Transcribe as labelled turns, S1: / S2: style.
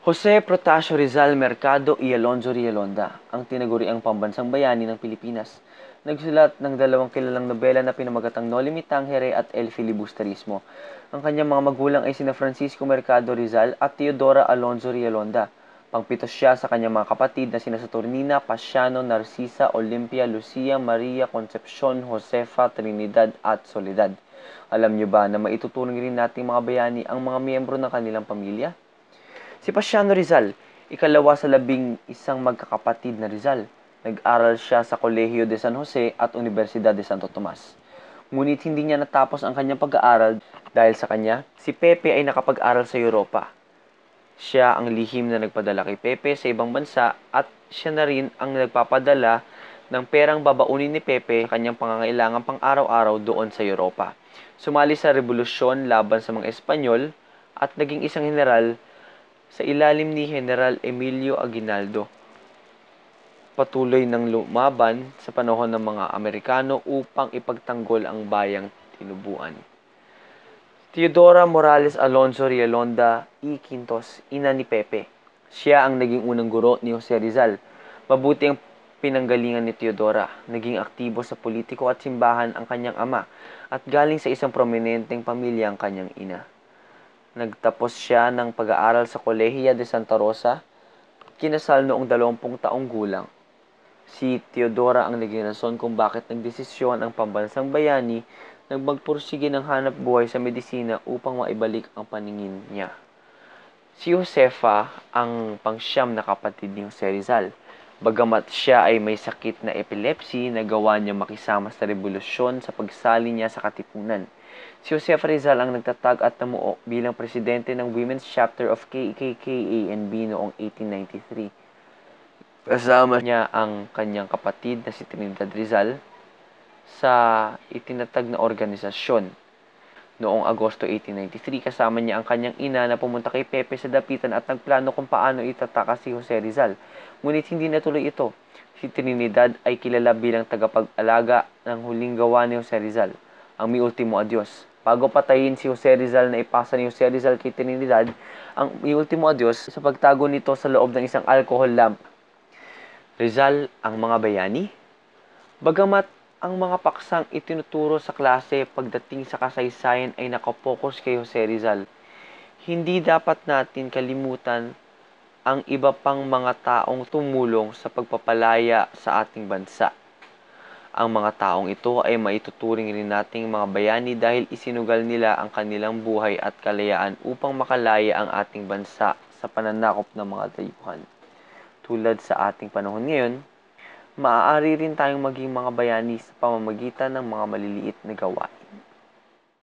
S1: Jose Protasio Rizal Mercado y Alonzo Rialonda, ang tinaguriang pambansang bayani ng Pilipinas. Nagsulat ng dalawang kilalang nobela na pinamagatang Noli Me Tangere at El Filibusterismo. Ang kanyang mga magulang ay sina Francisco Mercado Rizal at Teodora Alonzo Rialonda. Pangpito siya sa kanyang mga kapatid na sina Saturnina, Pasiano, Narcisa, Olympia, Lucia, Maria, Concepcion, Josefa, Trinidad at Soledad. Alam niyo ba na maituturing rin nating mga bayani ang mga miyembro ng kanilang pamilya? Si Pasiano Rizal, ikalawa sa 11 magkakapatid na Rizal. Nag-aral siya sa Kolehiyo de San Jose at Universidad de Santo Tomas. Ngunit hindi niya natapos ang kanyang pag-aaral dahil sa kanya, si Pepe ay nakapag-aral sa Europa. Siya ang lihim na nagpadala kay Pepe sa ibang bansa at siya na rin ang nagpapadala ng perang babaunin ni Pepe sa kanyang pangangailangan pang-araw-araw doon sa Europa. Sumali sa revolusyon laban sa mga Espanyol at naging isang general sa ilalim ni General Emilio Aguinaldo. Patuloy ng lumaban sa panahon ng mga Amerikano upang ipagtanggol ang bayang tinubuan. Teodora Morales Alonzo Rialonda y Quintos, ina ni Pepe. Siya ang naging unang guro ni Jose Rizal. Mabuti ang pinanggalingan ni Teodora. Naging aktibo sa politiko at simbahan ang kanyang ama at galing sa isang prominenteng pamilya ang kanyang ina. Nagtapos siya ng pag-aaral sa Kolehiya de Santa Rosa, kinasal noong 20 taong gulang. Si Teodora ang naging rason kung bakit nagdesisyon ang pambansang bayani na magpursige ng hanap buhay sa medisina upang maibalik ang paningin niya. Si Josefa ang pangsyam na kapatid ni Jose Rizal. Bagamat siya ay may sakit na epilepsy, nagawa niya makisama sa revolusyon sa pagsali niya sa katipunan. Si Josefa Rizal ang nagtatag at namuo bilang presidente ng Women's Chapter of KKK-ANB noong 1893. Kasama niya ang kanyang kapatid na si Trinidad Rizal sa itinatag na organisasyon. Noong Agosto 1893, kasama niya ang kanyang ina na pumunta kay Pepe sa dapitan at nagplano kung paano itataka si Jose Rizal. Ngunit hindi natuloy ito. Si Trinidad ay kilala bilang tagapag-alaga ng huling gawa ni Jose Rizal, ang Mi Ultimo Adios. Bago patayin si Jose Rizal, na ipasa ni Jose Rizal kay Trinidad ang Mi Ultimo Adios sa pagtago nito sa loob ng isang alcohol lamp. Rizal ang mga bayani? Bagamat ang mga paksang itinuturo sa klase pagdating sa kasaysayan ay nakapokus kay Jose Rizal, hindi dapat natin kalimutan ang iba pang mga taong tumulong sa pagpapalaya sa ating bansa. Ang mga taong ito ay maituturing rin nating mga bayani dahil isinugal nila ang kanilang buhay at kalayaan upang makalaya ang ating bansa sa pananakop ng mga dayuhan. Tulad sa ating panahon ngayon, maaari rin tayong maging mga bayani sa pamamagitan ng mga maliliit na gawain.